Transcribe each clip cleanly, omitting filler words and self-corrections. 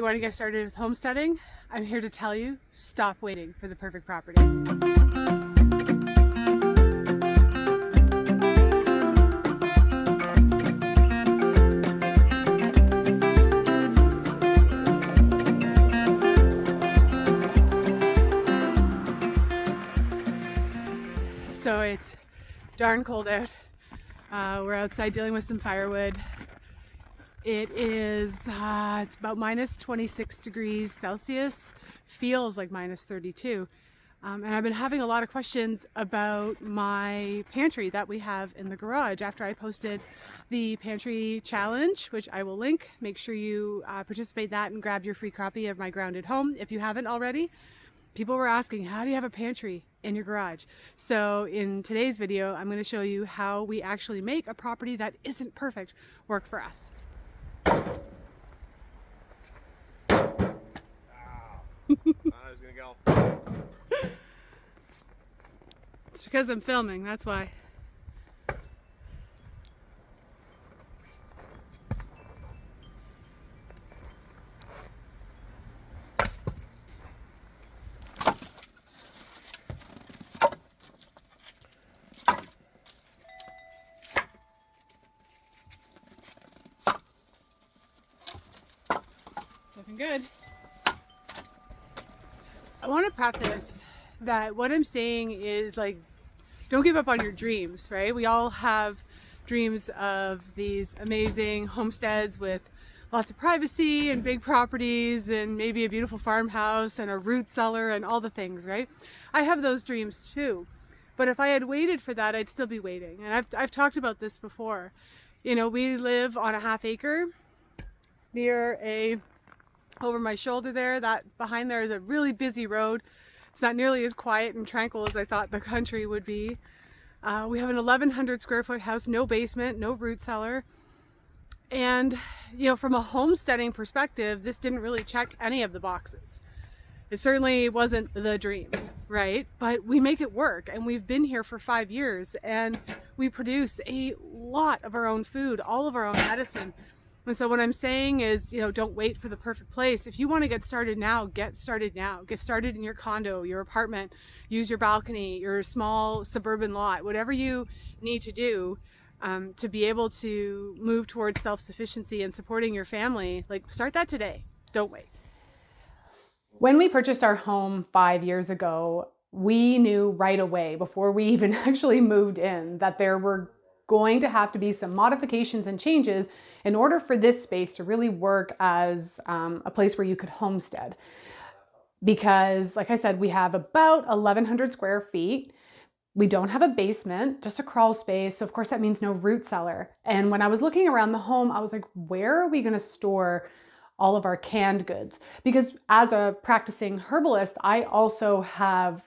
You want to get started with homesteading? I'm here to tell you, stop waiting for the perfect property. So it's darn cold out. We're outside dealing with some firewood. It is, it's about minus 26 degrees Celsius, feels like minus 32. And I've been having a lot of questions about my pantry that we have in the garage after I posted the pantry challenge, which I will link. Make sure you participate in that and grab your free copy of my Grounded Home if you haven't already. People were asking, how do you have a pantry in your garage? So in today's video, I'm going to show you how we actually make a property that isn't perfect work for us. I was gonna get all... It's because I'm filming, that's why. Looking good. I want to preface that what I'm saying is, like, don't give up on your dreams, right? We all have dreams of these amazing homesteads with lots of privacy and big properties and maybe a beautiful farmhouse and a root cellar and all the things, right? I have those dreams too. But if I had waited for that, I'd still be waiting. And I've talked about this before. You know, we live on a half acre near over my shoulder there. That behind there is a really busy road. It's not nearly as quiet and tranquil as I thought the country would be. We have an 1,100 square foot house, no basement, no root cellar. And, you know, from a homesteading perspective, this didn't really check any of the boxes. It certainly wasn't the dream, right? But we make it work, and we've been here for 5 years, and we produce a lot of our own food, all of our own medicine. And so what I'm saying is, you know, don't wait for the perfect place. If you want to get started now, get started now. Get started in your condo, your apartment, use your balcony, your small suburban lot, whatever you need to do to be able to move towards self-sufficiency and supporting your family. Like, start that today. Don't wait. When we purchased our home 5 years ago, we knew right away, before we even actually moved in, that there were going to have to be some modifications and changes in order for this space to really work as a place where you could homestead. Because, like I said, we have about 1,100 square feet. We don't have a basement, just a crawl space. So of course that means no root cellar. And when I was looking around the home, I was like, where are we going to store all of our canned goods? Because as a practicing herbalist, I also have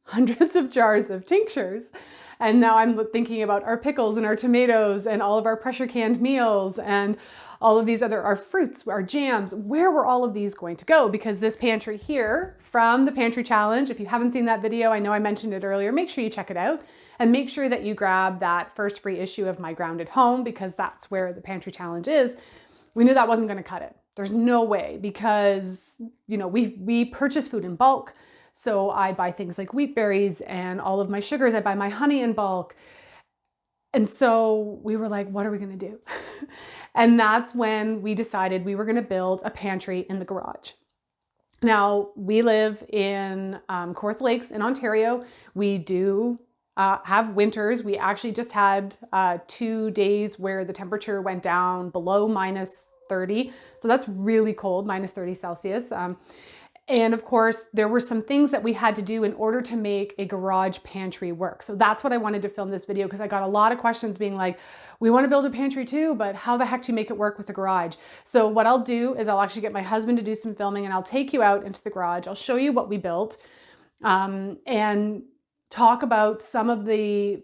hundreds of jars of tinctures. And now I'm thinking about our pickles and our tomatoes and all of our pressure canned meals and all of these our fruits, our jams. Where were all of these going to go? Because this pantry here from the Pantry Challenge, if you haven't seen that video, I know I mentioned it earlier, make sure you check it out and make sure that you grab that first free issue of my Grounded Home, because that's where the Pantry Challenge is. We knew that wasn't going to cut it. There's no way, because, you know, we purchase food in bulk. So I buy things like wheat berries and all of my sugars. I buy my honey in bulk. And so we were like, what are we going to do? And that's when we decided we were going to build a pantry in the garage. Now, we live in Kawartha Lakes in Ontario. We do have winters. We actually just had 2 days where the temperature went down below minus 30. So that's really cold, minus 30 Celsius. And of course, there were some things that we had to do in order to make a garage pantry work. So that's what I wanted to film this video, because I got a lot of questions being like, we want to build a pantry too, but how the heck do you make it work with the garage? So what I'll do is I'll actually get my husband to do some filming, and I'll take you out into the garage. I'll show you what we built and talk about some of the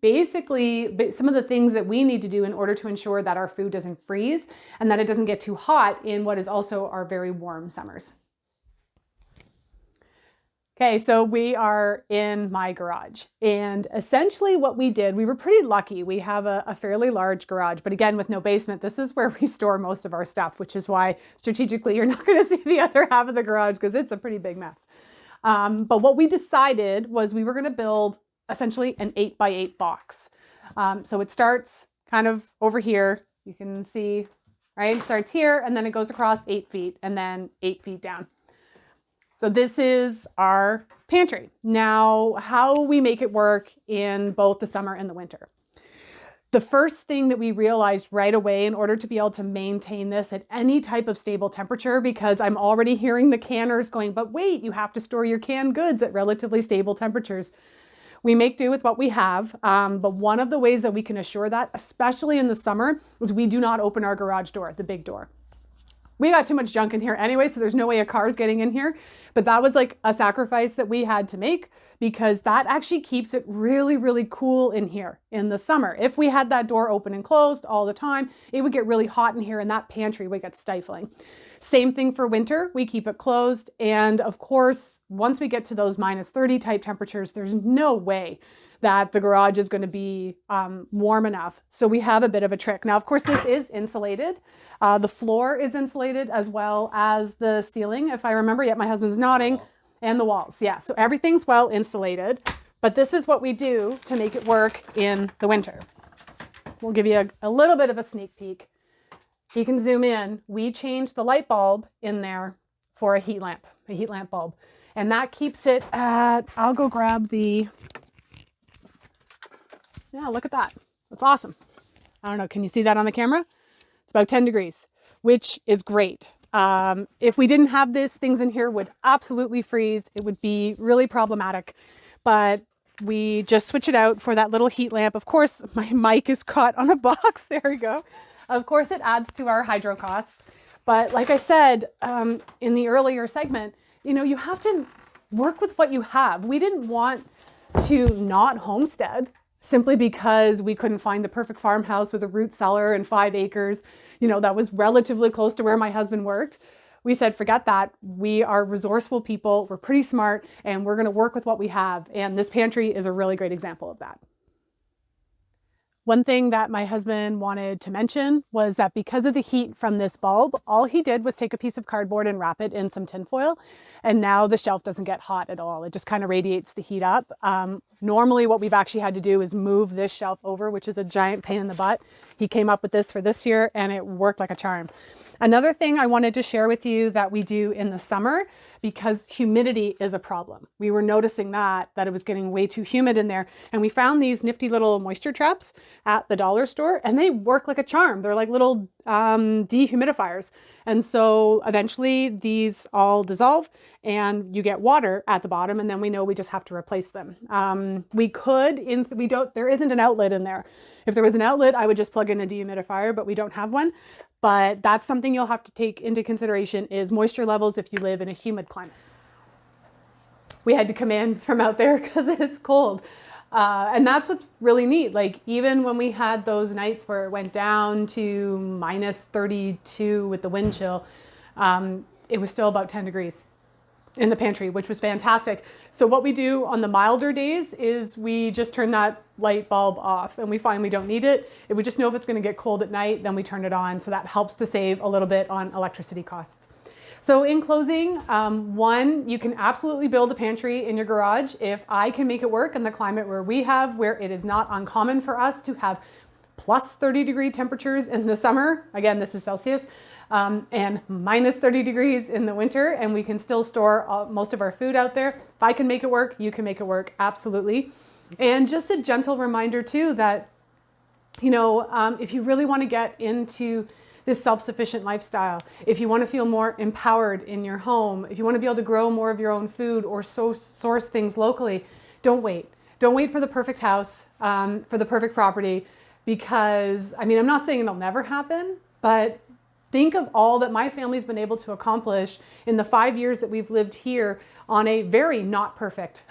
some of the things that we need to do in order to ensure that our food doesn't freeze and that it doesn't get too hot in what is also our very warm summers. Okay, so we are in my garage, and essentially what we did, we were pretty lucky. We have a fairly large garage, but again, with no basement, this is where we store most of our stuff, which is why strategically you're not going to see the other half of the garage because it's a pretty big mess. But what we decided was we were going to build essentially an 8x8 box. So it starts kind of over here. You can see, right? It starts here and then it goes across 8 feet and then 8 feet down. So this is our pantry. Now, how we make it work in both the summer and the winter. The first thing that we realized right away in order to be able to maintain this at any type of stable temperature, because I'm already hearing the canners going, but wait, you have to store your canned goods at relatively stable temperatures. We make do with what we have, but one of the ways that we can assure that, especially in the summer, is we do not open our garage door, the big door. We got too much junk in here anyway, so there's no way a car's getting in here. But that was like a sacrifice that we had to make because that actually keeps it really, really cool in here in the summer. If we had that door open and closed all the time, it would get really hot in here and that pantry would get stifling. Same thing for winter, we keep it closed. And of course, once we get to those -30 type temperatures, there's no way that the garage is going to be warm enough. So we have a bit of a trick. Now, of course, this is insulated. The floor is insulated as well as the ceiling. If I remember, my husband's nodding, and the walls. Yeah, so everything's well insulated, but this is what we do to make it work in the winter. We'll give you a little bit of a sneak peek. You can zoom in. We changed the light bulb in there for a heat lamp bulb. And that keeps it at, I'll go grab the, yeah, look at that. That's awesome. I don't know, can you see that on the camera? It's about 10 degrees, which is great. If we didn't have this, things in here would absolutely freeze. It would be really problematic, but we just switch it out for that little heat lamp. Of course, my mic is caught on a box. There we go. Of course, it adds to our hydro costs. But like I said, in the earlier segment, you have to work with what you have. We didn't want to not homestead simply because we couldn't find the perfect farmhouse with a root cellar and 5 acres, that was relatively close to where my husband worked. We said, forget that. We are resourceful people. We're pretty smart and we're going to work with what we have. And this pantry is a really great example of that. One thing that my husband wanted to mention was that because of the heat from this bulb, all he did was take a piece of cardboard and wrap it in some tin foil. And now the shelf doesn't get hot at all. It just kind of radiates the heat up. Normally what we've actually had to do is move this shelf over, which is a giant pain in the butt. He came up with this for this year and it worked like a charm. Another thing I wanted to share with you that we do in the summer, because humidity is a problem. We were noticing that it was getting way too humid in there. And we found these nifty little moisture traps at the dollar store and they work like a charm. They're like little dehumidifiers. And so eventually these all dissolve and you get water at the bottom and then we know we just have to replace them. There isn't an outlet in there. If there was an outlet, I would just plug in a dehumidifier, but we don't have one. But that's something you'll have to take into consideration is moisture levels if you live in a humid climate. We had to come in from out there because it's cold. And that's what's really neat. Like even when we had those nights where it went down to -32 with the wind chill, it was still about 10 degrees in the pantry, which was fantastic. So what we do on the milder days is we just turn that light bulb off and we find we don't need it. If we just know if it's going to get cold at night, then we turn it on. So that helps to save a little bit on electricity costs. So in closing, one, you can absolutely build a pantry in your garage if I can make it work in the climate where it is not uncommon for us to have +30-degree temperatures in the summer. Again, this is Celsius. And -30 degrees in the winter, and we can still store most of our food out there. If I can make it work, you can make it work, absolutely. And just a gentle reminder too that, if you really want to get into this self-sufficient lifestyle, if you want to feel more empowered in your home, if you want to be able to grow more of your own food or source things locally, don't wait. Don't wait for the perfect house, for the perfect property, because, I'm not saying it'll never happen, but think of all that my family's been able to accomplish in the 5 years that we've lived here on a very not perfect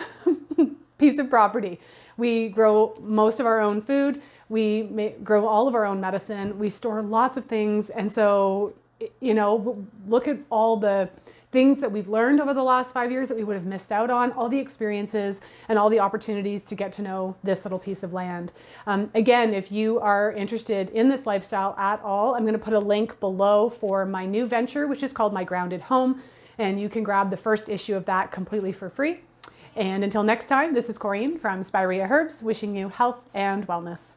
piece of property. We grow most of our own food. We grow all of our own medicine. We store lots of things. And so, look at all the things that we've learned over the last 5 years that we would have missed out on, all the experiences and all the opportunities to get to know this little piece of land. Again, if you are interested in this lifestyle at all, I'm going to put a link below for my new venture, which is called My Grounded Home, and you can grab the first issue of that completely for free. And until next time, this is Corinne from Spirea Herbs, wishing you health and wellness.